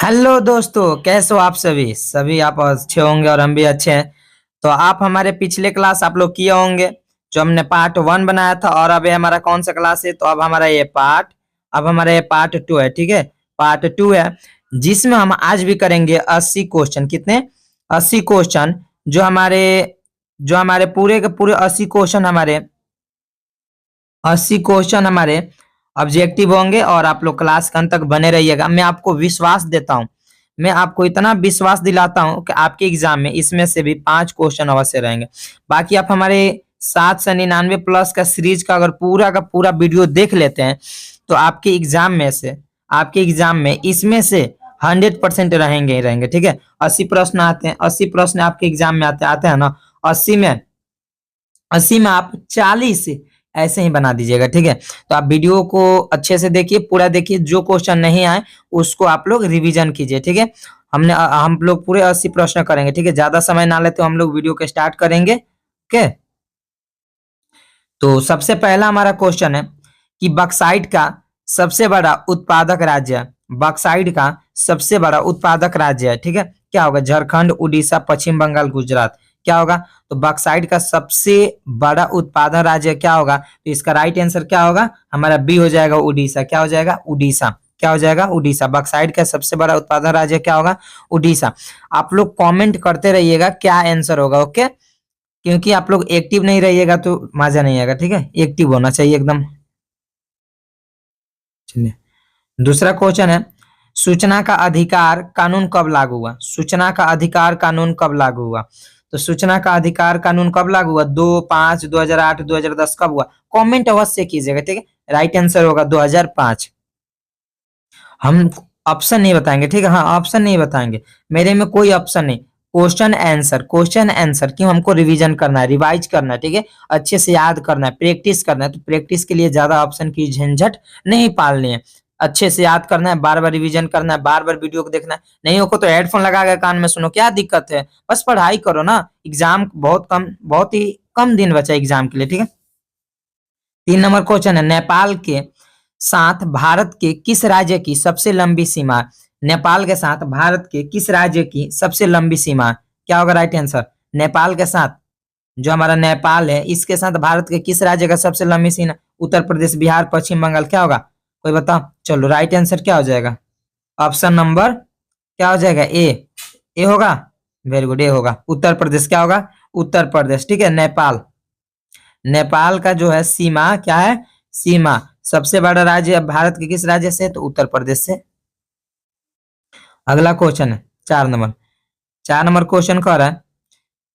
Hello दोस्तों, कैसे हो आप सभी सभी आप अच्छे होंगे और हम भी अच्छे हैं। तो आप हमारे पिछले क्लास आप लोग किए होंगे जो हमने पार्ट 1 बनाया था, और अब ये हमारा कौन सा क्लास है? तो अब हमारा ये पार्ट 2 है। ठीक है, पार्ट 2 है जिसमें हम आज भी करेंगे 80 क्वेश्चन। कितने? 80 क्वेश्चन। जो हमारे पूरे के पूरे 80 क्वेश्चन हमारे ऑब्जेक्टिव होंगे, और आप लोग क्लास के अंत तक बने रहिएगा। मैं आपको विश्वास देता हूं, मैं आपको इतना विश्वास दिलाता हूं कि आपके एग्जाम में इसमें से भी 5 क्वेश्चन अवश्य रहेंगे। बाकी आप हमारे 799 प्लस का सीरीज का अगर पूरा का पूरा वीडियो देख लेते हैं तो आपके एग्जाम में इसमें से 100% रहेंगे ही रहेंगे। ठीक है, 80 प्रश्न आते हैं, 80 प्रश्न आपके एग्जाम में आते हैं ना। 80 में आप 40 ऐसे ही बना दीजिएगा। ठीक है, तो आप वीडियो को अच्छे से देखिए, पूरा देखिए, जो क्वेश्चन नहीं आए उसको आप लोग रिवीजन कीजिए। ठीक है, हम लोग पूरे 80 प्रश्न करेंगे। ठीक है, ज्यादा समय ना लेते हम लोग वीडियो को स्टार्ट करेंगे। ओके, तो सबसे पहला हमारा क्वेश्चन है कि बक्साइड का सबसे बड़ा उत्पादक राज्य है। ठीक है, क्या होगा? झारखंड, उड़ीसा, पश्चिम बंगाल, गुजरात। क्या होगा? तो बक्साइड का सबसे बड़ा उत्पादन राज्य क्या होगा? तो इसका राइट आंसर क्या होगा? हमारा बी हो जाएगा, उड़ीसा। क्या हो जाएगा? उड़ीसा। क्या हो जाएगा? उड़ीसा। बक्साइड का सबसे बड़ा उत्पादन राज्य क्या होगा? उड़ीसा। आप लोग कमेंट करते रहिएगा क्या आंसर होगा। ओके, क्योंकि आप लोग एक्टिव नहीं रहिएगा तो मजा नहीं आएगा। ठीक है, एक्टिव होना चाहिए एकदम। चलिए, दूसरा क्वेश्चन है, सूचना का अधिकार कानून कब लागू हुआ? सूचना का अधिकार कानून कब लागू हुआ? तो सूचना का अधिकार कानून कब लागू हुआ? 2, 5, 2008, 2010 कब हुआ? कमेंट अवश्य कीजिएगा। ठीक है, राइट आंसर होगा 2005। हम ऑप्शन नहीं बताएंगे। ठीक है, हाँ, ऑप्शन नहीं बताएंगे, मेरे में कोई ऑप्शन नहीं। क्वेश्चन आंसर क्यों? हमको रिवीजन करना है, रिवाइज करना है। ठीक है, अच्छे से याद करना है, प्रैक्टिस करना है। तो प्रैक्टिस के लिए ज्यादा ऑप्शन की झंझट नहीं पालनी है। अच्छे से याद करना है, बार बार रिवीजन करना है, बार बार वीडियो को देखना है। नहीं हो तो हेडफोन लगा के कान में सुनो, क्या दिक्कत है? बस पढ़ाई करो ना। एग्जाम बहुत ही कम दिन बचा एग्जाम के लिए। ठीक है, 3 नंबर क्वेश्चन है, नेपाल के साथ भारत के किस राज्य की सबसे लंबी सीमा है? नेपाल के साथ भारत के किस राज्य की सबसे लंबी सीमा है? क्या होगा राइट आंसर? नेपाल के साथ, जो हमारा नेपाल है, इसके साथ भारत के किस राज्य का सबसे लंबी सीमा? उत्तर प्रदेश, बिहार, पश्चिम बंगाल। क्या होगा? कोई बताओ। चलो, राइट आंसर क्या हो जाएगा? ऑप्शन नंबर क्या हो जाएगा? ए होगा। वेरी गुड, ए होगा। उत्तर प्रदेश। क्या होगा? उत्तर प्रदेश। ठीक है, नेपाल, नेपाल का जो है सीमा क्या है? सीमा सबसे बड़ा राज्य भारत के किस राज्य से? तो उत्तर प्रदेश से। अगला क्वेश्चन है 4 नंबर। 4 नंबर क्वेश्चन कह रहा है,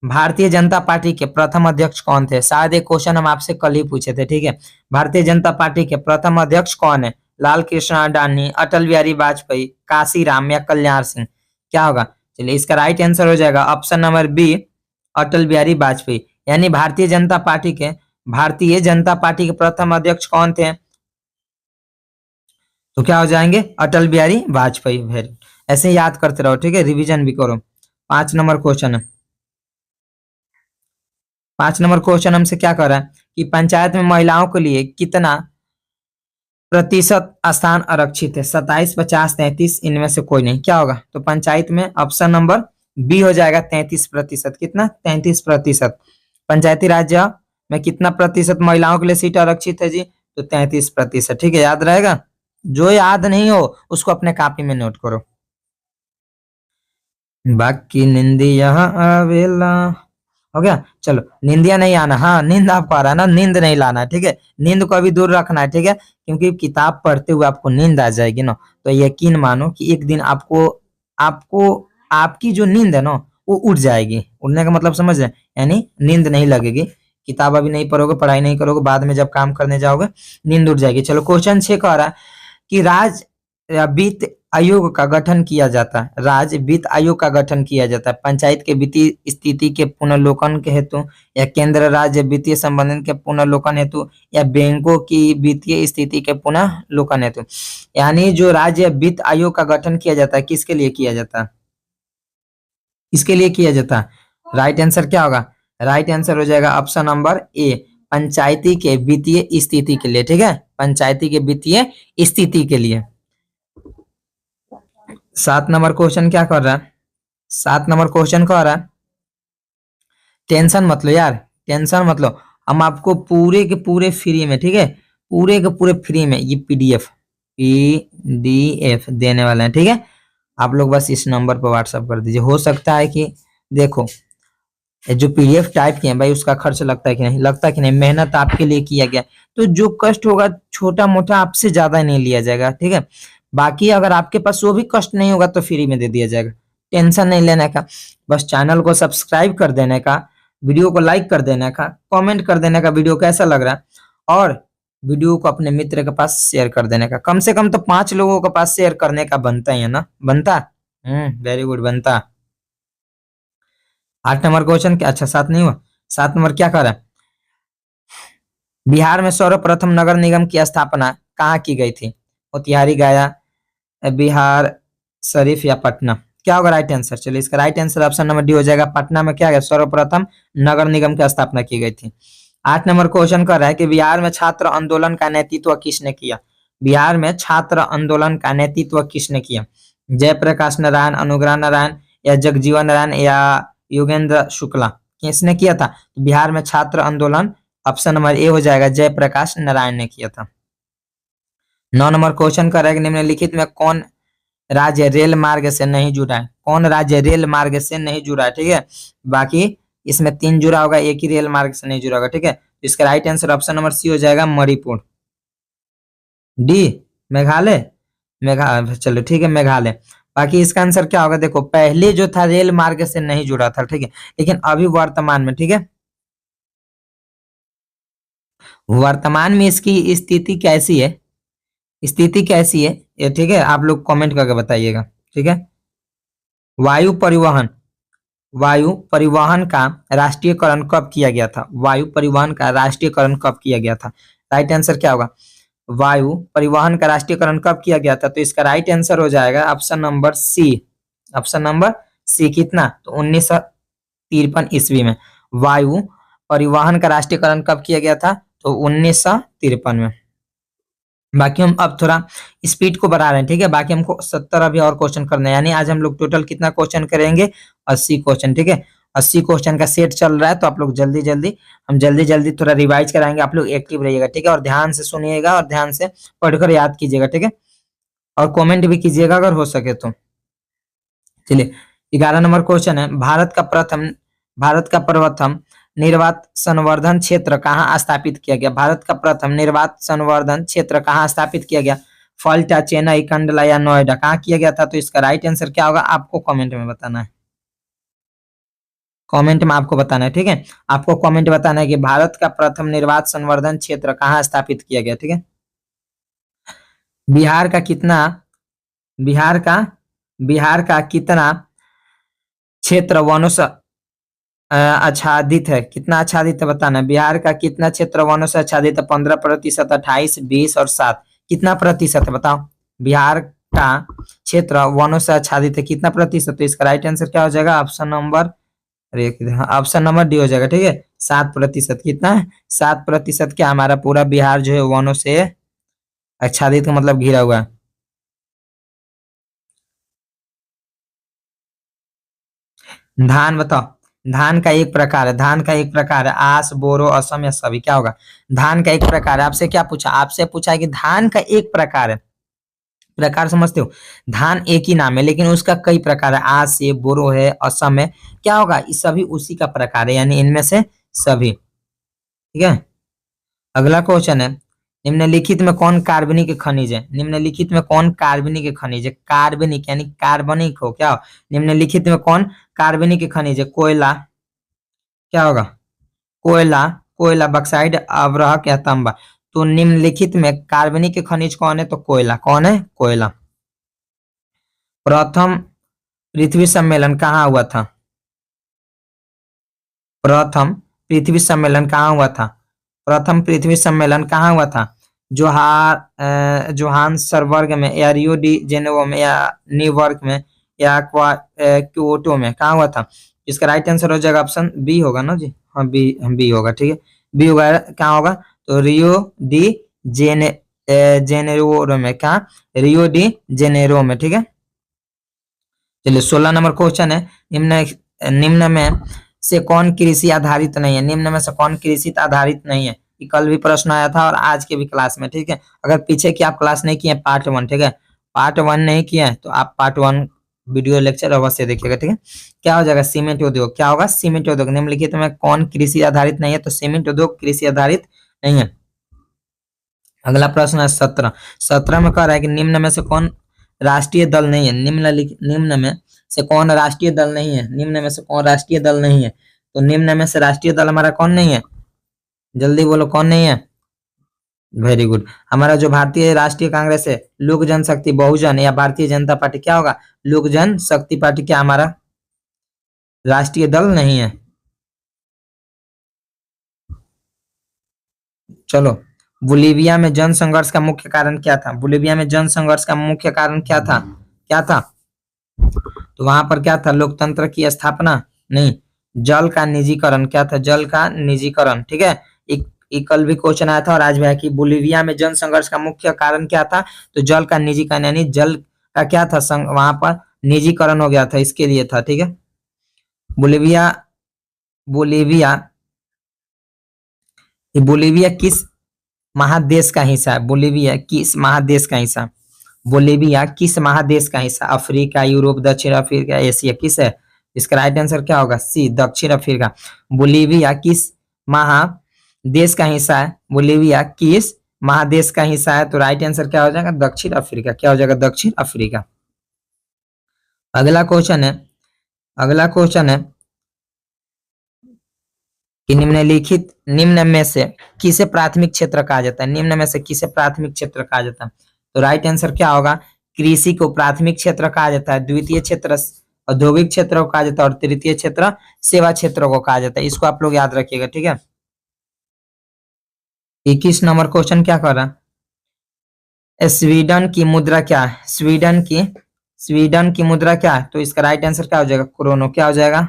भारतीय जनता पार्टी के प्रथम अध्यक्ष कौन थे? शायद एक क्वेश्चन हम आपसे कल ही पूछे थे। ठीक है, भारतीय जनता पार्टी के प्रथम अध्यक्ष कौन है? लाल कृष्ण आडवाणी, अटल बिहारी वाजपेयी, काशीराम या कल्याण सिंह। क्या होगा? चलिए, इसका राइट आंसर हो जाएगा option number B, Atal Bihari Vajpayee. यानी भारतीय जनता पार्टी के प्रथम अध्यक्ष कौन थे? तो क्या हो जाएंगे? अटल बिहारी वाजपेयी। वेरी, ऐसे ही याद करते रहो। ठीक है, रिवीजन भी करो। 5 नंबर क्वेश्चन है। 5 नंबर क्वेश्चन हमसे क्या कर रहा है कि पंचायत में महिलाओं के लिए कितना प्रतिशत स्थान आरक्षित है? 27, 50, 33, इनमें से कोई नहीं। क्या होगा? तो पंचायत में ऑप्शन नंबर बी हो जाएगा, 33%। कितना? 33%। पंचायती राज्य में कितना प्रतिशत महिलाओं के लिए सीट आरक्षित है जी? तो 33%। ठीक है, याद रहेगा। जो याद नहीं हो उसको अपने कॉपी में नोट करो। बाकी निंदी यहाँ आवेला। हो गया? चलो, निंदिया नहीं आना। हाँ, नींद आपको आ रहा है ना, नींद नहीं लाना है। ठीक है, नींद को अभी दूर रखना है। ठीक है, क्योंकि किताब पढ़ते हुए आपको नींद आ जाएगी ना, तो यकीन मानो कि एक दिन आपको आपको आपकी जो नींद है ना वो उड़ जाएगी। उड़ने का मतलब समझ रहे हैं? यानी नींद नहीं लगेगी। किताब अभी नहीं पढ़ोगे, पढ़ाई नहीं करोगे, बाद में जब काम करने जाओगे नींद उड़ जाएगी। चलो, क्वेश्चन 6 कह रहा है कि वित्त आयोग का गठन किया जाता है। राज्य वित्त आयोग का गठन किया जाता है पंचायत के वित्तीय स्थिति के पुनर्लोकन के हेतु, या केंद्र राज्य वित्तीय संबंधन के पुनर्लोकन हेतु, या बैंकों की वित्तीय स्थिति के पुनर्लोकन हेतु। यानी जो राज्य वित्त आयोग का गठन किया जाता है, किसके लिए किया जाता है? इसके लिए किया जाता है। राइट आंसर क्या होगा? राइट आंसर हो जाएगा ऑप्शन नंबर ए, पंचायती के वित्तीय स्थिति के लिए। ठीक है, पंचायती के वित्तीय स्थिति के लिए। 7 नंबर क्वेश्चन क्या कर रहा है, 7 नंबर क्वेश्चन कह रहा है, टेंशन मत लो यार, टेंशन मत लो, हम आपको पूरे के पूरे फ्री में, ठीक है, पूरे के पूरे फ्री में ये पीडीएफ देने वाले हैं, ठीक है। आप लोग बस इस नंबर पर व्हाट्सअप कर दीजिए। हो सकता है कि देखो ये जो पीडीएफ टाइप किए हैं भाई, उसका खर्च लगता है कि नहीं, लगता है कि नहीं, मेहनत आपके लिए किया गया, तो जो कष्ट होगा छोटा मोटा आपसे ज्यादा नहीं लिया जाएगा, ठीक है। बाकी अगर आपके पास वो भी कष्ट नहीं होगा तो फ्री में दे दिया जाएगा, टेंशन नहीं लेने का। बस चैनल को सब्सक्राइब कर देने का, वीडियो को लाइक कर देने का, कमेंट कर देने का वीडियो कैसा लग रहा है, और वीडियो को अपने मित्र के पास शेयर कर देने का। कम से कम तो 5 लोगों के पास शेयर करने का बनता ही है ना, बनता। वेरी गुड, बनता। 8 नंबर क्वेश्चन क्या, अच्छा 7 नहीं हुआ, 7 नंबर क्या कर रहा है, बिहार में सर्वप्रथम नगर निगम की स्थापना कहाँ की गई थी, मोतिहारी, गया, बिहार शरीफ या पटना। क्या होगा राइट आंसर, चलिए इसका right answer option number D हो जाएगा, पटना में क्या है, सर्वप्रथम नगर निगम की स्थापना की गई थी। 8 नंबर क्वेश्चन कर रहा है कि बिहार में छात्र आंदोलन का नेतृत्व किसने किया, बिहार में छात्र आंदोलन का नेतृत्व किसने किया, जयप्रकाश नारायण, अनुग्रह नारायण या जगजीवन नारायण या योगेंद्र शुक्ला, किसने किया था, बिहार में छात्र आंदोलन ऑप्शन नंबर ए हो जाएगा, जयप्रकाश नारायण ने किया था। 9 नंबर क्वेश्चन कर रहा है कि निम्नलिखित में कौन राज्य रेल मार्ग से नहीं जुड़ा है, कौन राज्य रेल मार्ग से नहीं जुड़ा है, ठीक है। बाकी इसमें 3 जुड़ा होगा, एक ही रेल मार्ग से नहीं जुड़ा होगा, ठीक है। तो इसका right answer option number C हो जाएगा, मणिपुर, डी मेघालय, चलो ठीक है, मेघालय। बाकी इसका आंसर क्या होगा, देखो पहले जो था रेल मार्ग से नहीं जुड़ा था, ठीक है, लेकिन अभी वर्तमान में, ठीक है, वर्तमान में इसकी स्थिति कैसी है, स्थिति कैसी है ये, ठीक है, आप लोग कमेंट करके बताइएगा, ठीक है। वायु परिवहन, वायु परिवहन का राष्ट्रीयकरण कब किया गया था, वायु परिवहन का राष्ट्रीयकरण कब किया गया था, राइट आंसर क्या होगा, वायु परिवहन का राष्ट्रीयकरण कब किया गया था, तो इसका राइट आंसर हो जाएगा option number C, option number C, कितना, तो 1953 ईस्वी में वायु परिवहन का राष्ट्रीयकरण कब किया गया था, तो 1953 में। बाकी हम अब थोड़ा स्पीड को बढ़ा रहे हैं, ठीक है। बाकी हमको 70 अभी और क्वेश्चन करने हैं, यानी आज हम लोग टोटल कितना क्वेश्चन करेंगे, 80 क्वेश्चन, ठीक है। 80 क्वेश्चन का सेट चल रहा है, तो आप लोग जल्दी जल्दी, हम जल्दी जल्दी थोड़ा रिवाइज कराएंगे, आप लोग एक्टिव रहिएगा, ठीक है, और ध्यान से सुनिएगा और ध्यान से पढ़कर याद कीजिएगा, ठीक है, और कमेंट भी कीजिएगा अगर हो सके तो। चलिए 11 नंबर क्वेश्चन है, भारत का प्रथम निर्वात संवर्धन क्षेत्र कहाँ स्थापित किया गया, भारत का प्रथम निर्वात संवर्धन क्षेत्र कहाँ स्थापित किया गया, फल्टा, चेन्नई, कंडला या नोएडा, कहाँ किया गया था, तो इसका राइट आंसर क्या होगा, आपको कमेंट में बताना है, कमेंट में आपको बताना है, ठीक है, आपको कमेंट बताना है कि भारत का प्रथम निर्वात संवर्धन क्षेत्र कहाँ स्थापित किया गया, ठीक है। बिहार का कितना, बिहार का बिहार का कितना क्षेत्र वनों से आच्छादित है, कितना आच्छादित है बताना है, बिहार का कितना क्षेत्र वनों से आच्छादित है, 15%, 28, 20 और 7, कितना प्रतिशत है बताओ, बिहार का क्षेत्र वनों से आच्छादित है कितना प्रतिशत, तो इसका राइट आंसर क्या हो जाएगा, ऑप्शन नंबर, अरे ऑप्शन नंबर डी हो जाएगा, ठीक है, 7%, कितना है, 7%, क्या हमारा पूरा बिहार जो है वनों से आच्छादित का मतलब घिरा हुआ है। धान बताओ, धान का एक प्रकार है, धान का एक प्रकार है, आस, बोरो, असम या सभी, क्या होगा, धान का एक प्रकार है, आपसे क्या पूछा, आपसे पूछा है कि धान का एक प्रकार है, प्रकार समझते हो, धान एक ही नाम है लेकिन उसका कई प्रकार है, आस है, बोरो है, असम है, क्या होगा, ये सभी उसी का प्रकार है, यानी इनमें से सभी, ठीक है। अगला क्वेश्चन है, निम्नलिखित में कौन कार्बनिक खनिज है, निम्नलिखित में कौन कार्बनिक खनिज है, कार्बनिक यानी कार्बनिक हो, क्या हो, निम्नलिखित में कौन कार्बनिक खनिज है, कोयला, क्या होगा, कोयला, कोयला, बक्साइड, अवरहक या तांबा, तो निम्नलिखित में कार्बनिक खनिज कौन है, तो कोयला, कौन है, कोयला। प्रथम पृथ्वी सम्मेलन कहाँ हुआ था, प्रथम पृथ्वी सम्मेलन कहाँ हुआ था, प्रथम पृथ्वी सम्मेलन कहाँ हुआ था, जोहान्सबर्ग में या रियो डी जेनेवो में या न्यूयॉर्क में या क्योटो में, कहाँ हुआ था, इसका राइट आंसर हो जाएगा ऑप्शन बी होगा ना जी, हाँ बी, बी होगा, ठीक है, बी होगा, कहाँ होगा, तो रियो डी जेनेरो में, कहाँ, रियो डी जेनेरो में, ठीक है। चलिए 16 नंबर क्वेश्चन है, निम्न में से कौन कृषि आधारित नहीं है? निम्न में से कौन कृषि आधारित नहीं है? ये कल भी प्रश्न आया था और आज के भी क्लास में, ठीक है। अगर पीछे की आप क्लास नहीं किए पार्ट 1, ठीक है, पार्ट 1 नहीं किए हैं तो आप पार्ट 1 वीडियो लेक्चर अवश्य देखिएगा, ठीक है। क्या हो जाएगा? सीमेंट उद्योग। क्या होगा? सीमेंट उद्योग। निम्नलिखित में कौन कृषि आधारित नहीं है? तो सीमेंट उद्योग कृषि आधारित नहीं है। अगला प्रश्न है 17। 17 में कह रहा है कि निम्न में से कौन राष्ट्रीय दल नहीं है? निम्न में से कौन राष्ट्रीय दल नहीं है? निम्न में से कौन राष्ट्रीय दल नहीं है? तो निम्न में से राष्ट्रीय दल हमारा कौन नहीं है? जल्दी बोलो, कौन नहीं है? Very good. हमारा जो भारतीय राष्ट्रीय कांग्रेस है, लोक जनशक्ति बहुजन या भारतीय जनता पार्टी, क्या होगा? लोक जनशक्ति पार्टी क्या हमारा राष्ट्रीय दल नहीं है। चलो, बोलीविया में जन संघर्ष का मुख्य कारण क्या था? बोलीविया में जन संघर्ष का मुख्य कारण क्या था? क्या था? तो वहां पर क्या था? लोकतंत्र की स्थापना नहीं, जल का निजीकरण। क्या था? जल का निजीकरण, ठीक है। एक कल भी क्वेश्चन आया था और आज भी है कि बोलीविया में जन संघर्ष का मुख्य कारण क्या था? तो जल का निजीकरण, यानी जल का क्या था? वहां पर निजीकरण हो गया था, इसके लिए था, ठीक है। बोलीविया बोलीविया बोलीविया किस महादेश का हिस्सा है? बोलीविया किस महादेश का हिस्सा? बोलीविया किस महादेश का हिस्सा? अफ्रीका, यूरोप, दक्षिण अफ्रीका, एशिया, किस है? इसका राइट आंसर क्या होगा? सी, दक्षिण अफ्रीका। बोलीविया किस महादेश का हिस्सा है? बोलीविया किस महादेश का हिस्सा है? तो राइट आंसर क्या हो जाएगा? दक्षिण अफ्रीका। क्या हो जाएगा? दक्षिण अफ्रीका। अगला क्वेश्चन है कि निम्न में से किसे प्राथमिक क्षेत्र कहा जाता है? निम्न में से किसे प्राथमिक क्षेत्र कहा जाता है? तो राइट आंसर क्या होगा? कृषि को प्राथमिक क्षेत्र कहा जाता है, द्वितीय क्षेत्र औद्योगिक क्षेत्र को कहा जाता है और तृतीय क्षेत्र सेवा क्षेत्र को कहा जाता है। इसको आप लोग याद रखिएगा, ठीक है। 21 नंबर क्वेश्चन क्या कर रहा है? स्वीडन की मुद्रा क्या है? स्वीडन की मुद्रा क्या है? तो इसका राइट आंसर क्या हो जाएगा? क्रोनो। क्या हो जाएगा?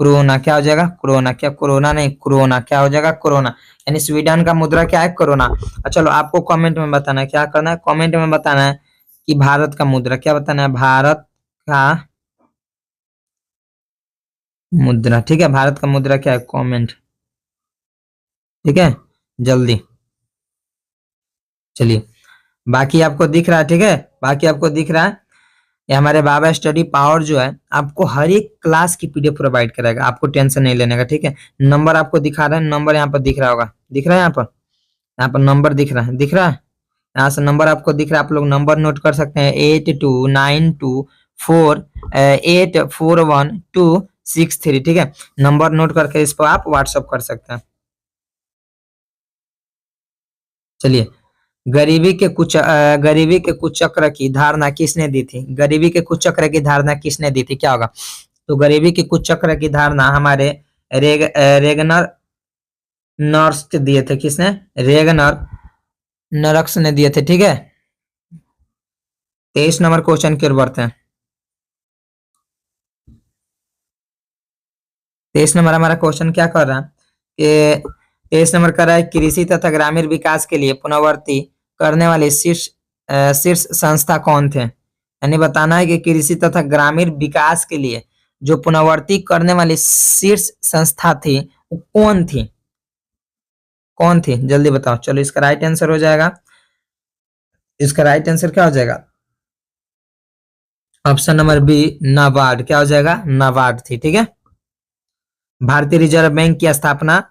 क्रोना। क्या हो जाएगा? क्रोना। क्या कोरोना नहीं, क्रोना। क्या हो जाएगा? क्रोना। यानी स्वीडन का मुद्रा क्या है? क्रोना। चलो, आपको कमेंट में बताना है, क्या करना है? कमेंट में बताना है कि भारत का मुद्रा क्या बताना है? भारत का मुद्रा, ठीक है। भारत का मुद्रा क्या है? कमेंट, ठीक है, जल्दी। चलिए, बाकी आपको दिख रहा है, ठीक है। बाकी आपको दिख रहा है, ये हमारे बाबा स्टडी पावर जो है आपको हर एक क्लास की पीडीएफ प्रोवाइड कराएगा, आपको टेंशन नहीं लेने का, ठीक है। नंबर आपको दिखा रहा है, नंबर यहाँ पर दिख रहा होगा, दिख रहा है यहाँ पर नंबर दिख रहा है, दिख रहा है। यहाँ से नंबर आपको दिख रहा है, आप लोग नंबर नोट कर सकते हैं 829248416263, ठीक है। नंबर नोट करके इस पर आप व्हाट्सअप कर सकते हैं। चलिए, गरीबी के कुछ चक्र की धारणा किसने दी थी? गरीबी के कुछ चक्र की धारणा किसने दी थी? क्या होगा? तो गरीबी के कुछ चक्र की धारणा हमारे रेगनर नर्स दिए थे। किसने? रेगनर नरक्स ने दिए थे, ठीक है। 23 नंबर क्वेश्चन की ओर बढ़ते हैं। 23 नंबर हमारा क्वेश्चन क्या कर रहा है कि 23 नंबर कर रहा है कृषि तथा ग्रामीण विकास के लिए पुनर्वर्ती करने वाले शीर्ष संस्था कौन थे? यानी बताना है कि कृषि तथा ग्रामीण विकास के लिए जो पुनर्वर्ती करने वाली शीर्ष संस्था थी वो कौन थी? कौन थी? जल्दी बताओ। चलो, इसका राइट आंसर हो जाएगा, इसका राइट आंसर क्या हो जाएगा? Option number B, NABARD. क्या हो जाएगा? नाबार्ड थी, ठीक है। भारतीय रिजर्व बैंक की स्थापना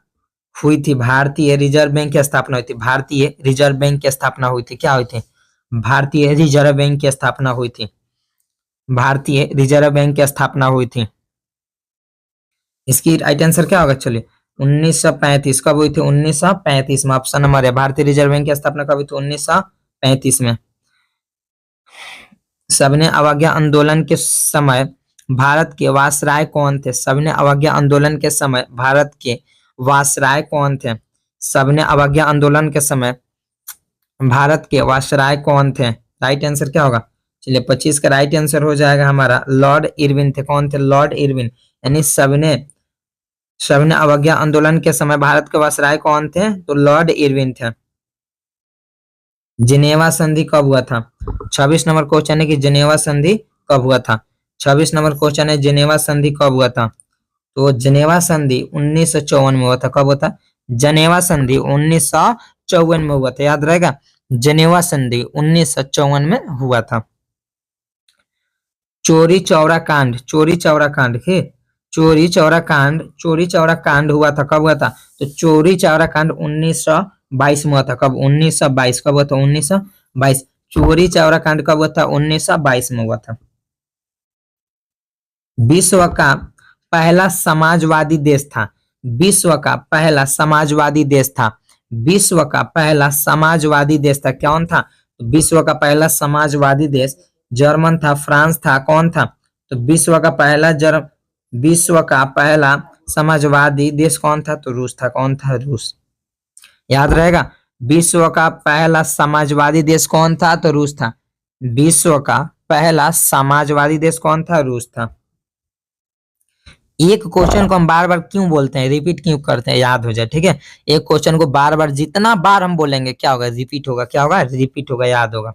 हुई थी। भारतीय रिजर्व बैंक की स्थापना हुई थी। भारतीय रिजर्व बैंक की स्थापना हुई थी। क्या हुई थी? भारतीय रिजर्व बैंक की स्थापना हुई थी। भारतीय रिजर्व बैंक की स्थापना हुई थी। इसकी राइट आंसर क्या होगा? चलिए, 1935। कब हुई थी? 1935 में। ऑप्शन नंबर है, भारतीय रिजर्व बैंक की स्थापना कब हुई थी? 1935 में। सबने अवज्ञा आंदोलन के समय भारत के वायसराय कौन थे? सबने अवज्ञा आंदोलन के समय भारत के वायसराय कौन थे? सबने अवज्ञा आंदोलन के समय भारत के वायसराय कौन थे? राइट आंसर क्या होगा? चलिए, 25 का राइट आंसर हो जाएगा हमारा लॉर्ड इरविन थे। कौन थे? Lord Irwin. यानी सबने अवज्ञा आंदोलन के समय भारत के वायसराय कौन थे? तो लॉर्ड इरविन थे। जिनेवा संधि कब हुआ था? 26 नंबर क्वेश्चन है कि जिनेवा संधि कब हुआ था? 26 नंबर क्वेश्चन है, जेनेवा संधि कब हुआ था? तो जेनेवा संधि 1954 में हुआ था। कब हुआ था? जेनेवा संधि 1954 में हुआ था, याद रहेगा। जेनेवा संधि 1954 में हुआ था। चोरी चौरा कांड, चोरी चौरा कांड के चोरी चौरा कांड, चोरी चौरा कांड हुआ था, कब हुआ था? तो चोरी चौरा कांड 1922 में हुआ था। कब? 1922। कब हुआ था? 1922। चोरी चौरा कांड कब हुआ था? 1922 में हुआ था। विश्व का पहला समाजवादी देश था। विश्व का पहला समाजवादी देश था। विश्व का पहला समाजवादी देश था, कौन था? तो विश्व का पहला समाजवादी देश जर्मन था, फ्रांस था, कौन था? तो विश्व का पहला समाजवादी देश कौन था? तो रूस था। कौन था? रूस, याद रहेगा। विश्व का पहला समाजवादी देश कौन था? तो रूस था। विश्व का पहला समाजवादी देश कौन था? रूस था। एक क्वेश्चन को हम बार बार क्यों बोलते हैं, रिपीट क्यों करते हैं, याद हो जाए, ठीक है। एक क्वेश्चन को बार बार जितना बार हम बोलेंगे क्या होगा? रिपीट होगा। क्या होगा? रिपीट होगा, याद होगा,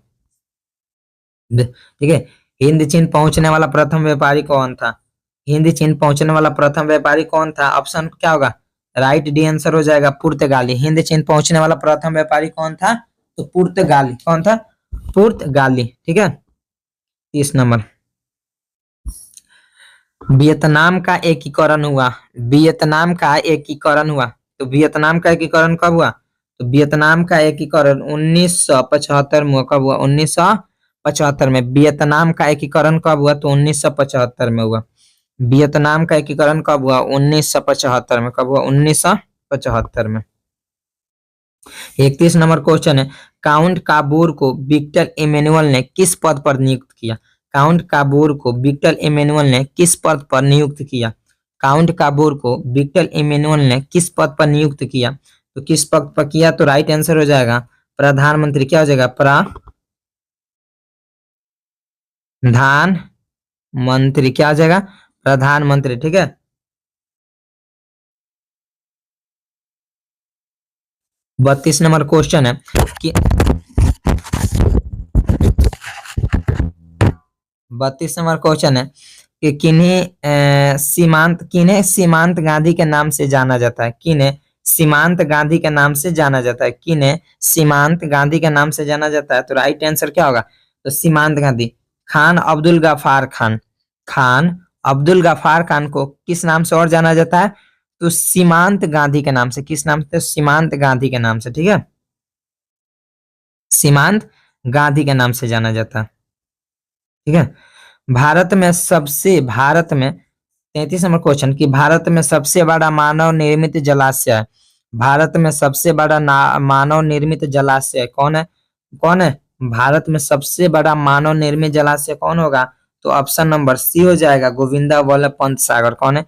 ठीक है। हिंद चीन पहुंचने वाला प्रथम व्यापारी कौन था? हिंद चीन पहुंचने वाला प्रथम व्यापारी कौन था? ऑप्शन क्या होगा? राइट डी आंसर हो जाएगा पुर्तगाली। हिंद चीन पहुंचने वाला प्रथम व्यापारी कौन था? तो पुर्तगाली। कौन था? पुर्तगाली, ठीक है। 30 नंबर, वियतनाम का एकीकरण हुआ। वियतनाम का एकीकरण हुआ। तो वियतनाम का एकीकरण कब हुआ? तो वियतनाम का एकीकरण 1975 में। कब हुआ? 1975 में। वियतनाम का एकीकरण कब हुआ? तो 1975 में हुआ। वियतनाम का एकीकरण कब हुआ? 1975 में। कब हुआ? 1975 में। 31 नंबर क्वेश्चन है, काउंट काबूर को विक्टर इमैनुअल ने किस पद पर नियुक्त किया? काउंट काबूर को विक्टर इमैनुअल ने किस पद पर नियुक्त किया? काउंट काबूर को विक्टर इमैनुअल ने किस पद पर नियुक्त किया? तो किस पद पर किया? तो राइट आंसर हो जाएगा प्रधानमंत्री। क्या हो जाएगा? प्रधानमंत्री। क्या हो जाएगा? प्रधानमंत्री, ठीक है। 32 नंबर क्वेश्चन है कि 32 नंबर क्वेश्चन है कि किन्हें सीमांत गांधी के नाम से जाना जाता है? किन्हें सीमांत गांधी के नाम से जाना जाता है? किन्हें सीमांत गांधी के नाम से जाना जाता है? तो राइट आंसर क्या होगा? तो सीमांत गांधी, खान अब्दुल गफ्फार खान। खान अब्दुल गफ्फार खान को किस नाम से और जाना जाता है? तो सीमांत गांधी के नाम से। किस नाम से? सीमांत गांधी के नाम से, ठीक है। सीमांत गांधी के नाम से जाना जाता है, ठीक है। भारत में 33 नंबर क्वेश्चन कि भारत में सबसे बड़ा मानव निर्मित जलाशय है। भारत में सबसे बड़ा मानव निर्मित जलाशय कौन है? कौन है? भारत में सबसे बड़ा मानव निर्मित जलाशय कौन होगा? तो ऑप्शन नंबर सी हो जाएगा, गोविंदा वल्लभ पंत सागर। कौन है?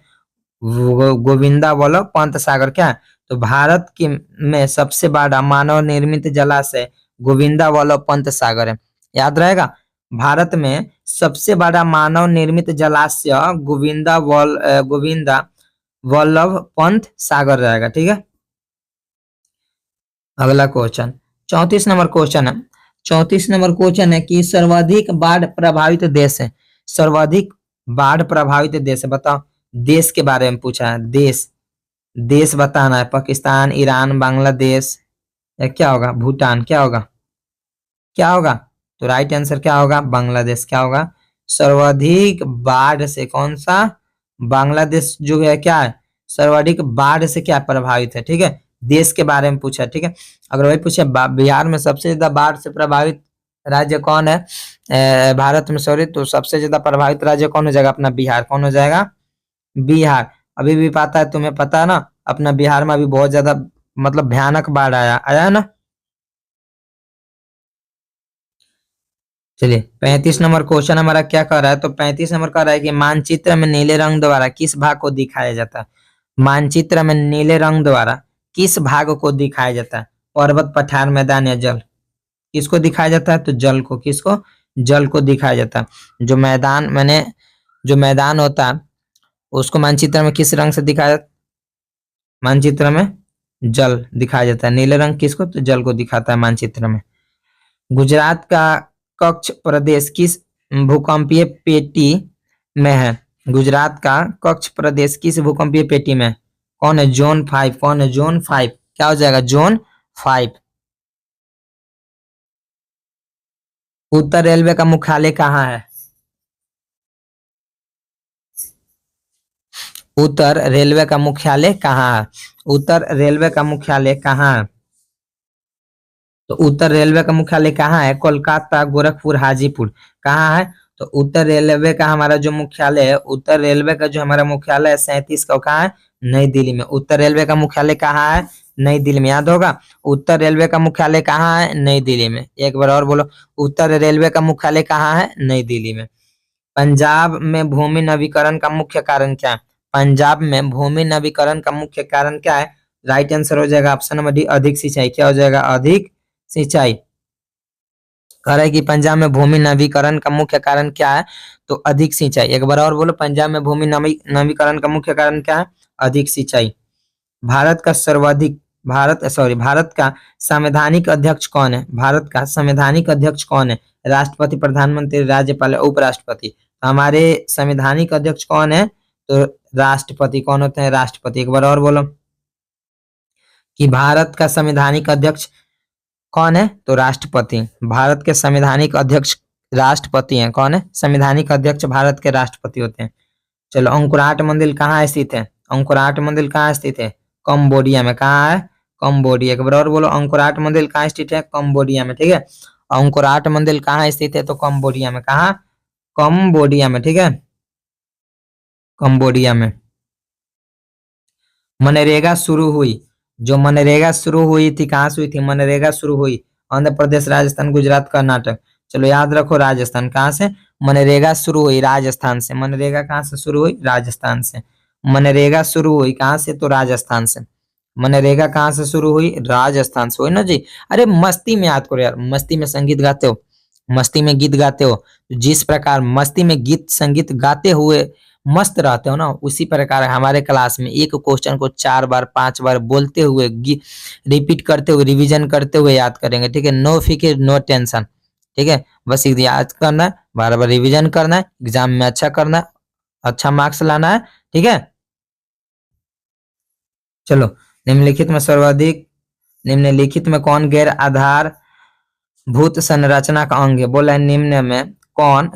गोविंदा वल्लभ पंत सागर। क्या है? तो भारत के में सबसे बड़ा मानव निर्मित जलाशय गोविंदा वल्लभ पंत सागर है, याद रहेगा। भारत में सबसे बड़ा मानव निर्मित जलाशय गोविंदा वल्लभ पंत सागर रहेगा, ठीक है। अगला क्वेश्चन 34 नंबर क्वेश्चन है। 34 नंबर क्वेश्चन है कि सर्वाधिक बाढ़ प्रभावित देश है। सर्वाधिक बाढ़ प्रभावित देश है, बताओ। देश के बारे में पूछा है, देश देश बताना है। पाकिस्तान, ईरान, बांग्लादेश या क्या होगा? भूटान। क्या होगा? क्या होगा? तो राइट आंसर क्या होगा? बांग्लादेश। क्या होगा? सर्वाधिक बाढ़ से कौन सा? बांग्लादेश जो है क्या है? सर्वाधिक बाढ़ से क्या प्रभावित है, ठीक है। देश के बारे में पूछा, ठीक है। अगर वही पूछे बिहार में सबसे ज्यादा बाढ़ से प्रभावित राज्य कौन है भारत में, सॉरी, तो सबसे ज्यादा प्रभावित राज्य कौन हो जाएगा? अपना बिहार। कौन हो जाएगा? बिहार। अभी भी पता है, तुम्हें पता है ना, अपना बिहार में अभी बहुत ज्यादा मतलब भयानक बाढ़ आया आया है ना। चलिए 35 नंबर क्वेश्चन हमारा क्या कर रहा है? तो 35 नंबर कर रहा है कि मानचित्र में नीले रंग द्वारा किस भाग को दिखाया जाता है? मानचित्र में नीले रंग द्वारा किस भाग को दिखाया जाता है? पर्वत, पठार, मैदान या जल? किसको दिखाया जाता है? तो जल को। किसको? जल को दिखाया जाता है। जो मैदान होता है उसको मानचित्र में किस रंग से दिखाया जाता है? मानचित्र में जल दिखाया जाता है। नीले रंग किसको? तो जल को दिखाता है मानचित्र में। गुजरात का कच्छ प्रदेश किस भूकंपीय पेटी में है। गुजरात का कच्छ प्रदेश किस भूकंपीय पेटी में है? कौन है जोन 5? कौन है जोन 5? क्या हो जाएगा जोन 5? उत्तर रेलवे का मुख्यालय कहाँ है? उत्तर रेलवे का मुख्यालय कहाँ है? उत्तर रेलवे का मुख्यालय कहाँ है? तो उत्तर रेलवे का मुख्यालय कहाँ है? कोलकाता, गोरखपुर, हाजीपुर, कहाँ है? तो उत्तर रेलवे का हमारा जो मुख्यालय है, उत्तर रेलवे का जो हमारा मुख्यालय है 37 का, कहाँ है? नई दिल्ली में। उत्तर रेलवे का मुख्यालय कहाँ है? नई दिल्ली में, याद होगा। उत्तर रेलवे का मुख्यालय कहाँ है? नई दिल्ली में। एक बार और बोलो, उत्तर रेलवे का मुख्यालय कहाँ है? नई दिल्ली में। पंजाब में भूमि नवीकरण का मुख्य कारण क्या है? पंजाब में भूमि नवीकरण का मुख्य कारण क्या है? राइट आंसर हो जाएगा ऑप्शन नंबर डी, अधिक सिंचाई। क्या हो जाएगा? अधिक सिंचाई। कह रहा है कि पंजाब में भूमि नवीकरण का मुख्य कारण क्या है? तो अधिक सिंचाई। एक बार और बोलो, पंजाब में भूमि नवीकरण का मुख्य कारण क्या है? अधिक सिंचाई। भारत का सर्वाधिक भारत का संवैधानिक अध्यक्ष कौन है? भारत का संवैधानिक अध्यक्ष कौन है? राष्ट्रपति, प्रधानमंत्री, राज्यपाल, उपराष्ट्रपति? हमारे संवैधानिक अध्यक्ष कौन है? तो राष्ट्रपति। कौन होते हैं? राष्ट्रपति। एक बार और बोलो कि भारत का संवैधानिक अध्यक्ष कौन है? तो राष्ट्रपति। भारत के संवैधानिक अध्यक्ष राष्ट्रपति हैं। कौन है? संवैधानिक अध्यक्ष भारत के राष्ट्रपति होते हैं। चलो, अंकुराट मंदिर कहाँ स्थित है? अंकुराट मंदिर कहाँ स्थित है? कंबोडिया में। कहाँ है? कंबोडिया। एक बार और बोलो, अंकुराट मंदिर कहाँ स्थित है? कंबोडिया में। ठीक है, अंकुराट मंदिर कहाँ स्थित है? तो कंबोडिया में। कहाँ? कंबोडिया में। ठीक है, कंबोडिया में। मनरेगा शुरू हुई, जो मनरेगा शुरू हुई थी, कहाँ से हुई थी? मनरेगा शुरू हुई आंध्र प्रदेश, राजस्थान, गुजरात, कर्नाटक। चलो याद रखो, राजस्थान। कहाँ से मनरेगा शुरू हुई? राजस्थान से। मनरेगा कहाँ से शुरू हुई? राजस्थान से। मनरेगा शुरू हुई कहाँ से? तो राजस्थान से। मनरेगा कहाँ से शुरू हुई? राजस्थान से। हुई ना जी। अरे मस्ती में याद करो यार, मस्ती में संगीत गाते हो, मस्ती में गीत गाते हो, जिस प्रकार मस्ती में गीत संगीत गाते हुए मस्त रहते हो ना, उसी प्रकार हमारे क्लास में एक क्वेश्चन को 4 बार 5 बार बोलते हुए रिपीट करते हुए रिवीजन करते हुए याद करेंगे। ठीक है, नो फिक्र नो टेंशन। ठीक है, बस याद करना है, बार बार रिवीजन करना है, एग्जाम में अच्छा करना है, अच्छा मार्क्स लाना है। ठीक है, चलो। निम्नलिखित में सर्वाधिक निम्नलिखित में कौन गैर आधार भूत संरचना का अंग है? बोला है निम्न में कौन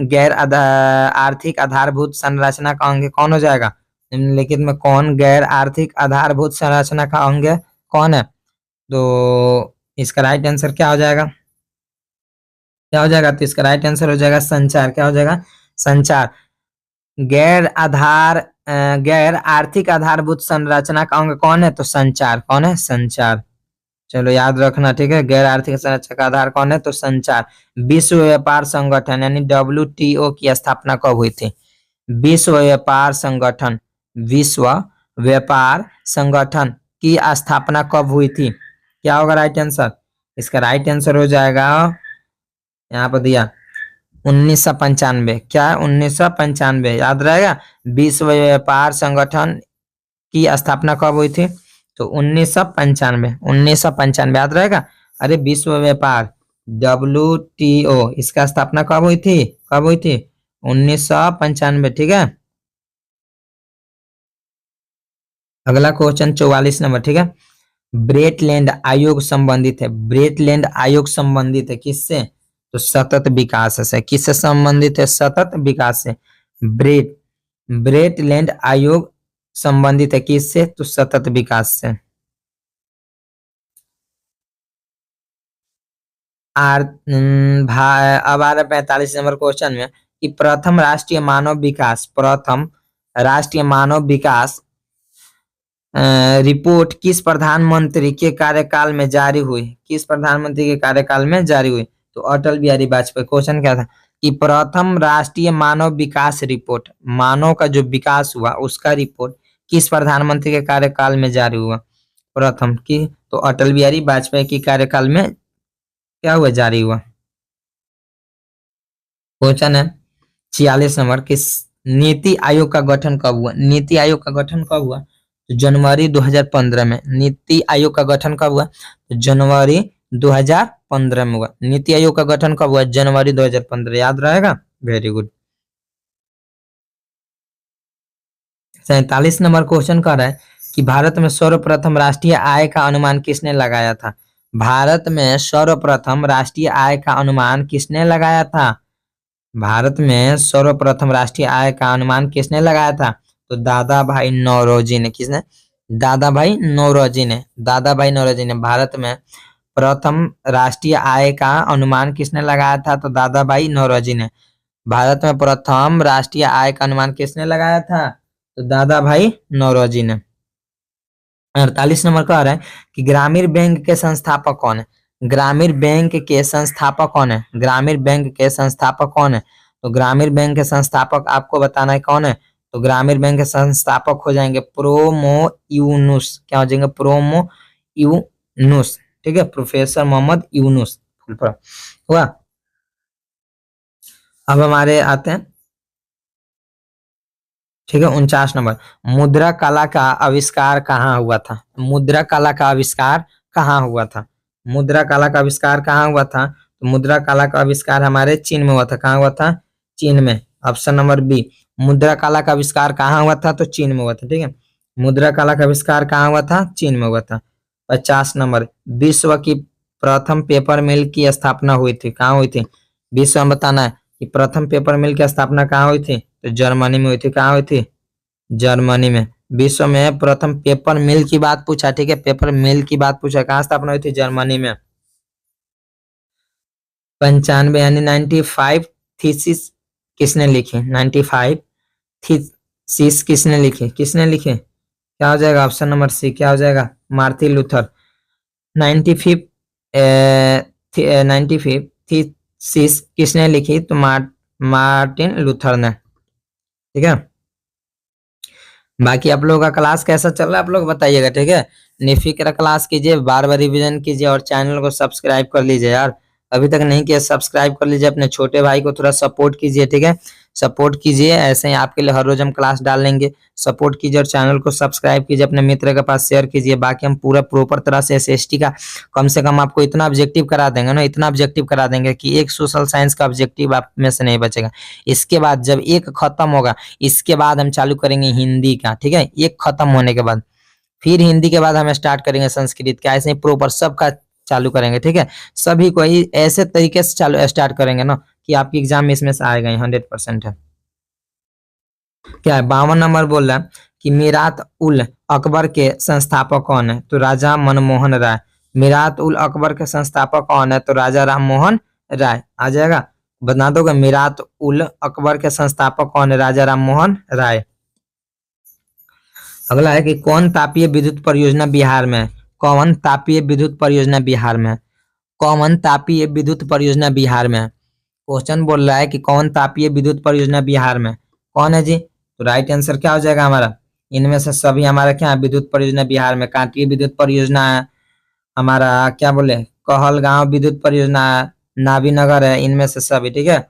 आर्थिक आधारभूत संरचना का अंग है? कौन हो जाएगा? निम्नलिखित में कौन गैर आर्थिक आधारभूत संरचना का अंग है? कौन है? तो इसका राइट आंसर क्या हो जाएगा? क्या हो जाएगा? तो इसका राइट आंसर हो जाएगा संचार। क्या हो जाएगा? संचार। गैर आर्थिक आधारभूत संरचना का अंग कौन है? तो संचार। कौन है? संचार। चलो याद रखना। ठीक है, गैर आर्थिक संरचना का आधार कौन है? तो संचार। विश्व व्यापार संगठन यानी WTO की स्थापना कब हुई थी? विश्व व्यापार संगठन, विश्व व्यापार संगठन की स्थापना कब हुई थी? क्या होगा राइट आंसर? इसका राइट आंसर हो जाएगा, यहाँ पर दिया 1995। क्या है? 1995। याद रहेगा, विश्व व्यापार संगठन की स्थापना कब हुई थी? तो 1995। 1995 याद रहेगा। अरे विश्व व्यापार WTO, इसका स्थापना कब हुई थी? कब हुई थी? 1995। ठीक है, अगला क्वेश्चन 44 नंबर। ठीक है, ब्रेटलैंड आयोग संबंधित है। ब्रेटलैंड आयोग संबंधित है किससे? तो सतत विकास से। किससे संबंधित है? सतत विकास से। ब्रेटलैंड आयोग संबंधित है किससे? तो सतत विकास से। अब आ रहा 45 नंबर क्वेश्चन में कि प्रथम राष्ट्रीय मानव विकास रिपोर्ट किस प्रधानमंत्री के कार्यकाल में जारी हुई? किस प्रधानमंत्री के कार्यकाल में जारी हुई? तो अटल बिहारी वाजपेयी। क्वेश्चन क्या था कि प्रथम राष्ट्रीय मानव विकास रिपोर्ट, मानव का जो विकास हुआ उसका रिपोर्ट किस प्रधानमंत्री के कार्यकाल में जारी हुआ? प्रथम की तो अटल बिहारी वाजपेयी के कार्यकाल में क्या हुआ? जारी हुआ। क्वेश्चन है 46 नंबर, किस नीति आयोग का गठन कब हुआ? नीति आयोग का गठन कब हुआ? तो जनवरी 2015 में। नीति आयोग का गठन कब हुआ? तो जनवरी 2015 में हुआ। नीति आयोग का गठन कब हुआ? जनवरी 2015। याद रहेगा, वेरी गुड। 47 नंबर क्वेश्चन कर रहा है कि भारत में सर्वप्रथम राष्ट्रीय आय का अनुमान किसने लगाया था। भारत में सर्वप्रथम राष्ट्रीय आय का अनुमान किसने लगाया था। भारत में सर्वप्रथम राष्ट्रीय आय का अनुमान किसने लगाया था। तो दादा भाई नौरोजी ने। किसने। दादा भाई नौरोजी ने। दादा भाई नौरोजी ने भारत में प्रथम राष्ट्रीय आय का अनुमान किसने लगाया था। तो दादा भाई नौरोजी ने। भारत में प्रथम राष्ट्रीय आय का अनुमान किसने लगाया था। तो दादा भाई नौरोजी ने। 48 नंबर का आ रहा है कि ग्रामीण बैंक के संस्थापक कौन है। ग्रामीण बैंक के संस्थापक कौन है। ग्रामीण बैंक के संस्थापक कौन है। तो ग्रामीण बैंक के संस्थापक आपको बताना है कौन है। तो ग्रामीण बैंक के संस्थापक हो जाएंगे प्रोमो यूनुस। क्या हो जाएंगे। प्रोमो यूनुस। ठीक है। प्रोफेसर मोहम्मद यूनुस हुआ। अब हमारे आते हैं। ठीक है। 49 नंबर। मुद्रा कला का आविष्कार कहाँ हुआ था। मुद्रा कला का आविष्कार कहाँ हुआ था। मुद्रा कला का आविष्कार कहाँ हुआ था। तो मुद्रा कला का आविष्कार हमारे चीन में हुआ था। कहाँ हुआ था। चीन में। Option number B. मुद्रा कला का आविष्कार कहाँ हुआ था। तो चीन में हुआ था। ठीक है। मुद्रा कला का आविष्कार कहाँ हुआ था। चीन में हुआ था। 50 नंबर। विश्व की प्रथम पेपर मिल की स्थापना हुई थी। कहाँ हुई थी। विश्व में बताना है कि प्रथम पेपर मिल की स्थापना कहाँ हुई थी। तो जर्मनी में हुई थी। कहाँ हुई थी। जर्मनी में। विश्व में प्रथम पेपर मिल की बात पूछा। ठीक है। पेपर मिल की बात पूछा। कहाँ स्थापना हुई थी। जर्मनी में। 95 यानी 95 थीसिस किसने लिखी। 95 थीसिस किसने लिखी। किसने लिखे। क्या हो जाएगा। Option number C. क्या हो जाएगा। Martin Luther. 95 95 थीसिस किसने लिखी। तो मार्टिन लूथर ने। ठीक है। बाकी आप लोगों का क्लास कैसा चल रहा है आप लोग बताइएगा। ठीक है। निफिक्र क्लास कीजिए, बार बार रिवीजन कीजिए और चैनल को सब्सक्राइब कर लीजिए यार। अभी तक नहीं किया सब्सक्राइब कर लीजिए। अपने छोटे भाई को थोड़ा सपोर्ट कीजिए। ठीक है। सपोर्ट कीजिए। ऐसे ही आपके लिए हर रोज हम क्लास डाल लेंगे। सपोर्ट कीजिए और चैनल को सब्सक्राइब कीजिए। अपने मित्र के पास शेयर कीजिए। बाकी हम पूरा प्रॉपर तरह से एसएसटी का कम से कम आपको इतना ऑब्जेक्टिव करा देंगे ना, इतना ऑब्जेक्टिव करा देंगे कि एक सोशल साइंस का ऑब्जेक्टिव आप में से नहीं बचेगा। इसके बाद जब एक खत्म होगा, इसके बाद हम चालू करेंगे हिंदी का। ठीक है। एक खत्म होने के बाद फिर हिंदी के बाद हम स्टार्ट करेंगे संस्कृत का। ऐसे ही प्रॉपर सबका चालू करेंगे। ठीक है। सभी को ऐसे तरीके से चालू स्टार्ट करेंगे ना कि आपकी एग्जाम में इसमें से आएगा ही 100% है। क्या है। 52 नंबर बोल रहा है कि मीरात उल अकबर के संस्थापक कौन है। तो राजा मनमोहन राय। मीरात उल अकबर के संस्थापक कौन है। तो राजा राम मोहन राय। आ जाएगा। बता दोगे। मीरात उल अकबर के संस्थापक कौन है। राजा राम मोहन राय। अगला है कि कौन तापीय विद्युत परियोजना बिहार में है। कौन तापीय विद्युत परियोजना बिहार में है। कौन तापीय विद्युत परियोजना बिहार में है। क्वेश्चन बोल रहा है कि कौन तापीय विद्युत परियोजना बिहार में कौन है जी। तो राइट आंसर क्या हो जाएगा हमारा। इनमें से सभी हमारा क्या है। विद्युत परियोजना बिहार में। कांटीय विद्युत परियोजना है हमारा। क्या बोले। कहलगांव विद्युत परियोजना है। नाभीनगर है। इनमें से सभी। ठीक है।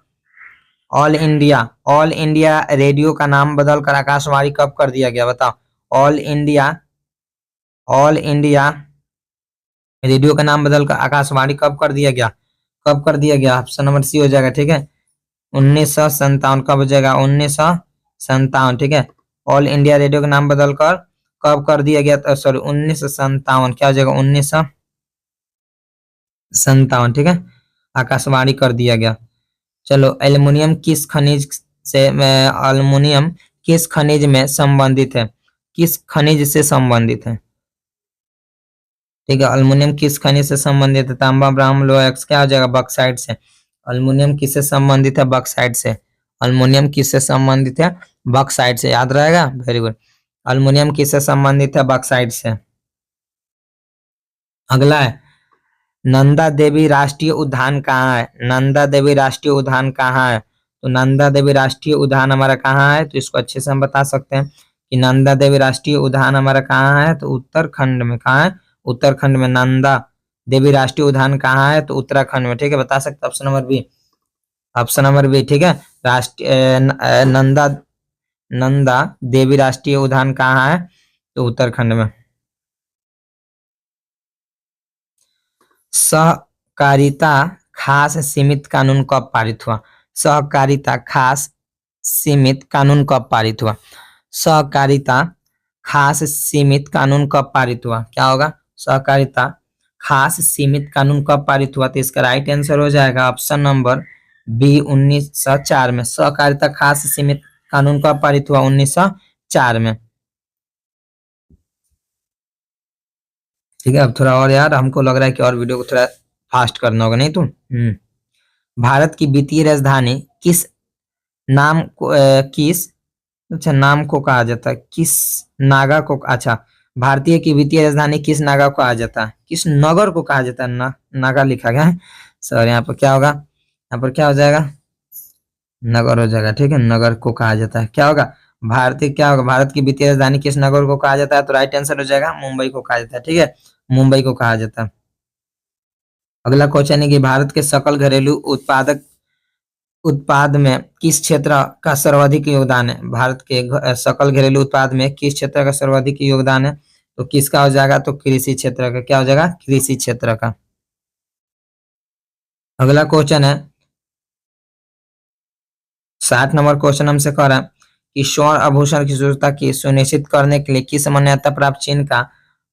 ऑल इंडिया रेडियो का नाम बदलकर आकाशवाणी कब कर दिया गया बताओ। ऑल इंडिया रेडियो का नाम बदलकर आकाशवाणी कब कर दिया गया। कब कर दिया गया। ऑप्शन नंबर सी हो जाएगा। ठीक है। 1957। कब हो जाएगा। 1957। ठीक है। ऑल इंडिया रेडियो का नाम बदलकर कब कर दिया गया। सॉरी 1957। क्या हो जाएगा। 1957। ठीक है। आकाशवाणी कर दिया गया। चलो। एल्युमिनियम किस खनिज से एल्युमिनियम किस खनिज में संबंधित है। किस खनिज से संबंधित है। ठीक है। एल्युमिनियम किस खनिज से संबंधित है। तांबा ब्राह्मण लोहा एक्स। क्या हो जाएगा। बॉक्साइट से। एल्युमिनियम किससे संबंधित है। बॉक्साइट से। एल्युमिनियम किससे संबंधित है। बॉक्साइट से। याद रहेगा। Very good. एल्युमिनियम किससे संबंधित है। बॉक्साइट से। अगला है नंदा देवी राष्ट्रीय उद्यान कहाँ है। नंदा देवी राष्ट्रीय उद्यान कहाँ है। तो नंदा देवी राष्ट्रीय उद्यान हमारा कहाँ है। तो इसको अच्छे से हम बता सकते हैं कि नंदा देवी राष्ट्रीय उद्यान हमारा कहाँ है। तो उत्तराखंड में। कहाँ है। उत्तराखंड में। नंदा देवी राष्ट्रीय उद्यान कहाँ है। तो उत्तराखंड में। ठीक है। बता सकते option number B. Option number B. ठीक है। राष्ट्रीय नंदा नंदा देवी राष्ट्रीय उद्यान कहाँ है। तो उत्तराखंड में। सहकारिता खास सीमित कानून कब पारित हुआ। सहकारिता खास सीमित कानून कब पारित हुआ। सहकारिता खास सीमित कानून कब पारित हुआ? क्या होगा? सहकारिता खास सीमित कानून कब पारित हुआ? तो इसका राइट आंसर हो जाएगा ऑप्शन नंबर बी 1904 में। सहकारिता खास सीमित कानून कब पारित हुआ? 1904 में। ठीक है, अब थोड़ा और यार, हमको लग रहा है कि और वीडियो को थोड़ा फास्ट करना होगा, नहीं तुम? भारत की वित्तीय राजधानी किस नाम को किस अच्छा नाम को कहा जाता है? किस नागा को? अच्छा, भारतीय की वित्तीय राजधानी किस नागा को कहा जाता है? किस नगर को कहा जाता है? नागा लिखा गया है सर, यहाँ पर क्या होगा? यहाँ पर क्या हो जाएगा? नगर हो जाएगा। ठीक है, नगर को कहा जाता है। क्या होगा? भारतीय क्या होगा? भारत की वित्तीय राजधानी किस नगर को कहा जाता है? तो राइट आंसर हो जाएगा मुंबई को कहा जाता है। ठीक है, मुंबई को कहा जाता है। अगला क्वेश्चन है कि भारत के सकल घरेलू उत्पाद में किस क्षेत्र का सर्वाधिक योगदान है? भारत के सकल घरेलू उत्पाद में किस क्षेत्र का सर्वाधिक योगदान है? तो किसका हो जाएगा? तो कृषि क्षेत्र का। क्या हो जाएगा? कृषि क्षेत्र का। अगला क्वेश्चन है 60 नंबर क्वेश्चन हमसे कह रहा है कि स्वर्ण आभूषण की शुद्धता की सुनिश्चित करने के लिए किस मान्यता प्राप्त चिन्ह का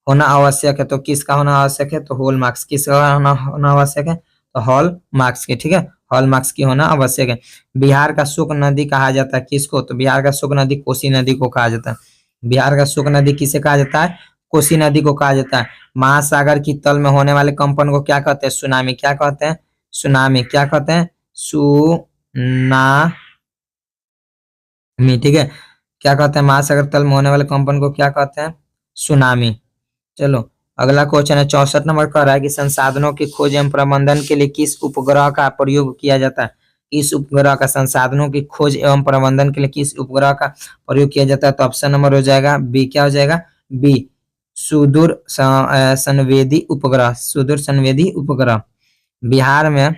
होना आवश्यक है? तो किसका होना आवश्यक है? तो हॉल मार्क्स। किसका होना आवश्यक है? तो हॉल मार्क्स की। ठीक है, हॉल मार्क्स की होना आवश्यक है। बिहार का शुक नदी कहा जाता है किसको? तो बिहार का शुक नदी कोसी नदी को कहा जाता है। बिहार का शुक नदी किसे कहा जाता है? कोसी नदी को कहा जाता है। महासागर की तल में होने वाले कंपन को क्या कहते हैं? सुनामी। क्या कहते हैं? सुनामी। क्या कहते हैं? सुनामी। ठीक है, क्या कहते हैं? महासागर तल में होने वाले कंपन को क्या कहते हैं? सुनामी। चलो, अगला क्वेश्चन है 64 नंबर का रहा है कि संसाधनों की खोज एवं प्रबंधन के लिए किस उपग्रह का प्रयोग किया जाता है? इस उपग्रह का संसाधनों की खोज एवं प्रबंधन के लिए किस उपग्रह का प्रयोग किया जाता है? तो ऑप्शन नंबर हो जाएगा बी। क्या हो जाएगा? बी, सुदूर संवेदी उपग्रह। सुदूर संवेदी उपग्रह। बिहार में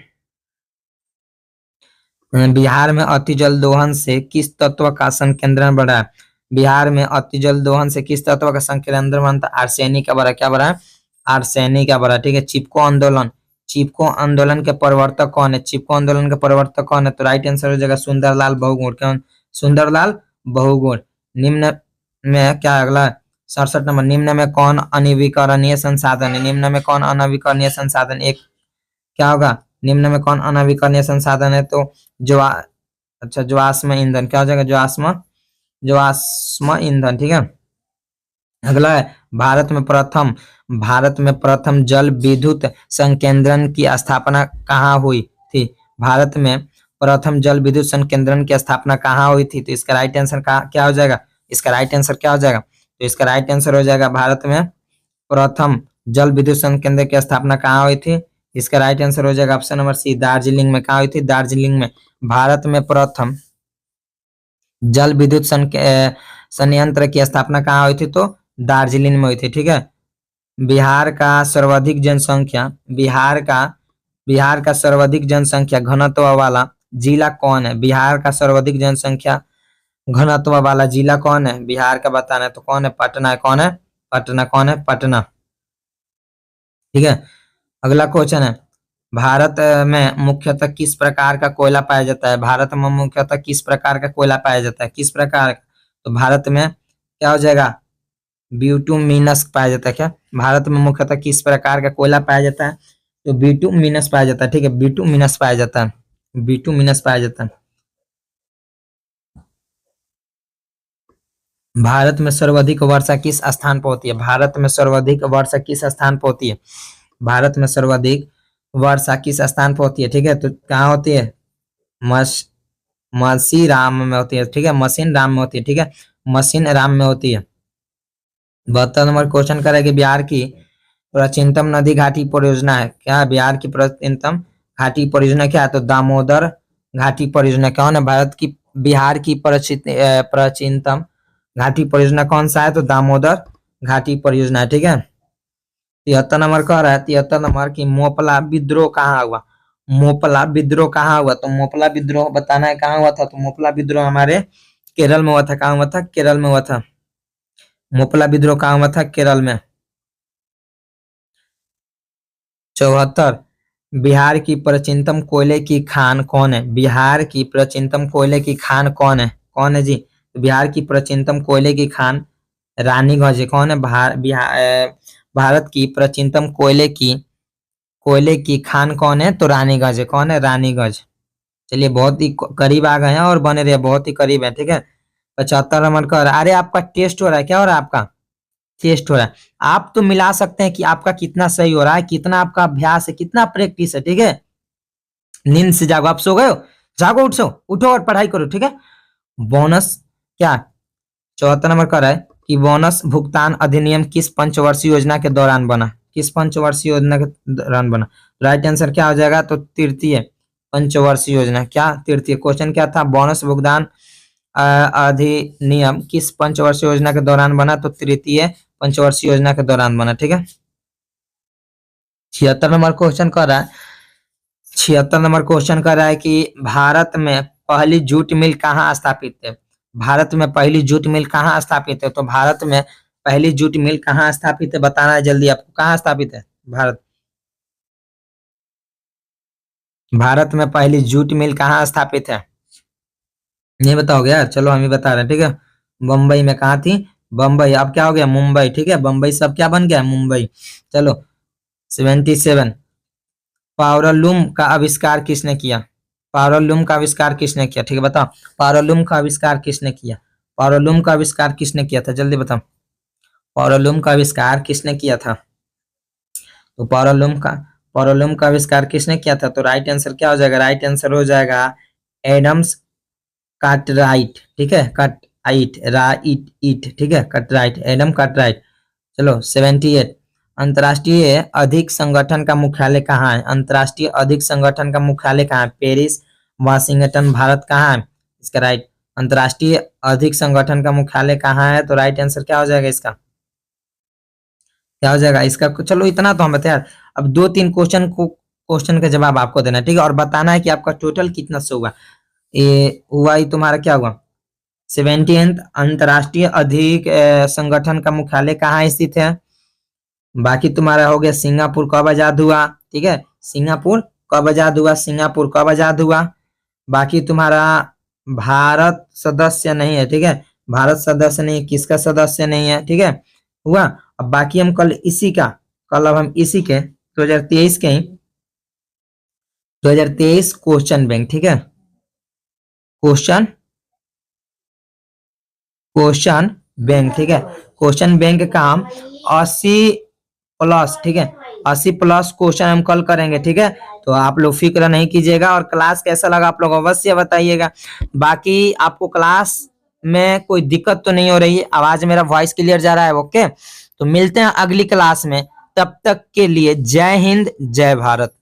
बिहार में अति जल दोहन से किस तत्व का संकेंद्रण बढ़ा है? बिहार में अति जल दोहन से किस तत्व का संकेंद्रण बनता है? आर्सेनिक का बढ़ा। क्या बढ़ा है? आर्सेनिक का बढ़ा। ठीक है, चिपको आंदोलन। चिपको आंदोलन के प्रवर्तक कौन है? चिपको आंदोलन के प्रवर्तक कौन है? तो राइट आंसर हो जाएगा सुंदरलाल बहुगुण। कौन? सुंदरलाल बहुगुण। निम्न में क्या है अगला? 67 नंबर, निम्न में कौन अनवीकरणीय संसाधन है? निम्न में कौन अनवीकरणीय संसाधन? एक क्या होगा? निम्न में कौन अनवीकरणीय संसाधन है? तो ज्वाष्म ईंधन। क्या हो जाएगा? ज्वाष्म ईंधन। ठीक है, अगला है भारत में प्रथम जल विद्युत संकेंद्रण की स्थापना कहाँ हुई थी? भारत में प्रथम जल विद्युत संकेंद्रण की स्थापना कहाँ हुई थी? तो इसका राइट आंसर क्या हो जाएगा? इसका राइट आंसर क्या हो जाएगा? तो इसका राइट आंसर हो जाएगा भारत में प्रथम जल विद्युत संकेंद्र की स्थापना कहाँ हुई थी? इसका राइट आंसर हो जाएगा ऑप्शन नंबर सी, दार्जिलिंग में। कहाँ हुई थी? दार्जिलिंग में। भारत में प्रथम जल विद्युत संयंत्र की स्थापना कहाँ हुई थी? तो दार्जिलिंग में हुई थी। ठीक है, बिहार का सर्वाधिक जनसंख्या बिहार का सर्वाधिक जनसंख्या घनत्व वाला जिला कौन है? बिहार का सर्वाधिक जनसंख्या घनत्व वाला जिला कौन है? बिहार का बताना है। तो कौन है? पटना है। कौन है? पटना। कौन है? पटना। ठीक है, अगला क्वेश्चन है भारत में मुख्यतः किस प्रकार का कोयला पाया जाता है? भारत में मुख्यतः किस प्रकार का कोयला पाया जाता है? किस प्रकार का? तो भारत में क्या हो जाएगा? ब्यूटुमिनस पाया जाता है। क्या भारत में मुख्यतः किस प्रकार का कोयला पाया जाता है? तो ब्यूटुमिनस पाया जाता है। ठीक है, ब्यूटुमिनस पाया जाता है। ब्यूटुमिनस पाया जाता है। भारत में सर्वाधिक वर्षा किस स्थान पर होती है? भारत में सर्वाधिक वर्षा किस स्थान पर होती है? भारत में सर्वाधिक वर्षा किस स्थान पर होती है? ठीक है, तो कहाँ होती है? मस मसीराम में होती है। ठीक है, मशीन राम में होती है। ठीक है, मशीन राम में होती है। 72 नंबर क्वेश्चन करेगी बिहार की प्राचीनतम नदी घाटी परियोजना है। क्या बिहार की प्राचीनतम घाटी परियोजना क्या है? तो दामोदर घाटी परियोजना। कौन है? भारत की बिहार की प्राचीनतम घाटी परियोजना कौन सा है? तो दामोदर घाटी परियोजना है। ठीक है, 73 नंबर कह रहा है 73 नंबर की मोपला विद्रोह कहाँ हुआ? मोपला विद्रोह कहाँ हुआ? तो मोपला विद्रोह बताना है कहाँ हुआ था? तो मोपला विद्रोह हमारे केरल में हुआ था। कहाँ हुआ था? केरल में हुआ था। मोपला विद्रोह कहाँ हुआ था? केरल में। 74, बिहार की प्राचीनतम कोयले की खान कौन है? बिहार की प्राचीनतम कोयले की खान कौन है? कौन है जी? तो बिहार की प्राचीनतम कोयले की खान रानीगंज है। कौन है? भारत की प्राचीनतम कोयले की खान कौन है? तो रानीगंज है। कौन है? रानीगंज। चलिए बहुत ही करीब आ गए हैं और बने रहे, बहुत ही करीब है। ठीक है, 75 नंबर का। अरे आपका टेस्ट हो रहा है, क्या हो रहा है आपका? टेस्ट हो रहा है। आप तो मिला सकते हैं कि आपका कितना सही हो रहा है, कितना आपका अभ्यास है, कितना प्रैक्टिस है। ठीक है, नींद से जागो, आप सो गए हो, जागो, उठो उठो और पढ़ाई करो। ठीक है, बोनस क्या 74 नंबर का है कि बोनस भुगतान अधिनियम किस पंचवर्षीय योजना के दौरान बना? किस पंचवर्षीय योजना के दौरान बना? राइट आंसर क्या हो जाएगा? तो तृतीय पंचवर्षीय योजना। क्या तृतीय? क्वेश्चन क्या था? बोनस भुगतान अधिनियम किस पंचवर्षीय योजना के दौरान बना? तो तृतीय पंचवर्षीय योजना के दौरान बना। ठीक है, 76 नंबर क्वेश्चन कर रहा है। 76 नंबर क्वेश्चन कर रहा है कि भारत में पहली जूट मिल कहाँ स्थापित है? भारत में पहली जूट मिल कहाँ स्थापित है? तो भारत में पहली जूट मिल कहाँ स्थापित है, बताना है जल्दी आपको। कहाँ स्थापित है भारत में पहली जूट मिल कहाँ स्थापित है? नहीं बताओगे यार, चलो हम ही बता रहे हैं। ठीक है, बम्बई में। कहाँ थी? बम्बई। अब क्या हो गया? मुंबई। ठीक है, बम्बई सब क्या बन गया? मुंबई। चलो 77, पावरलूम का आविष्कार किसने किया? पावरलूम का आविष्कार किसने किया? ठीक है बताओ, पावरलूम का आविष्कार किसने किया? पावरलूम का आविष्कार किसने किया था? जल्दी बताओ, पावरलूम का आविष्कार किसने किया था? तो पावरलूम का आविष्कार किसने किया था? तो राइट आंसर क्या हो जाएगा? राइट आंसर हो जाएगा एडम्स कार्टराइट। ठीक है, कार्टराइट, राइट इट। ठीक है, कार्टराइट, एडम कार्टराइट। चलो 78, अंतर्राष्ट्रीय अधिक संगठन का मुख्यालय कहाँ है? अंतर्राष्ट्रीय अधिक संगठन का मुख्यालय कहाँ है? Paris, Washington, Bharat. कहाँ है इसका? राइट, अंतर्राष्ट्रीय अधिक संगठन का मुख्यालय कहाँ है? तो राइट आंसर क्या हो जाएगा इसका? क्या हो जाएगा इसका? चलो इतना तो हम बताए यार। अब दो तीन क्वेश्चन का जवाब आपको देना है। ठीक है, और बताना है कि आपका टोटल कितना से हुआ। ये हुआ ही तुम्हारा क्या हुआ? 70th अंतर्राष्ट्रीय अधिक संगठन का मुख्यालय कहाँ स्थित है? बाकी तुम्हारा हो गया सिंगापुर कब आजाद हुआ? ठीक है, सिंगापुर कब आजाद हुआ? सिंगापुर कब आजाद हुआ? बाकी तुम्हारा भारत सदस्य नहीं है। ठीक है, भारत सदस्य नहीं, किसका सदस्य नहीं है? ठीक है, हुआ। अब बाकी हम कल अब हम इसी के 2023 के ही 2023 क्वेश्चन बैंक। ठीक है, क्वेश्चन क्वेश्चन बैंक। ठीक है, क्वेश्चन बैंक का हम 80+। ठीक है, 80+ क्वेश्चन हम कल करेंगे। ठीक है, तो आप लोग फिक्र नहीं कीजिएगा। और क्लास कैसा लगा आप लोग अवश्य बताइएगा। बाकी आपको क्लास में कोई दिक्कत तो नहीं हो रही है? आवाज मेरा वॉइस क्लियर जा रहा है? ओके, तो मिलते हैं अगली क्लास में। तब तक के लिए जय हिंद, जय भारत।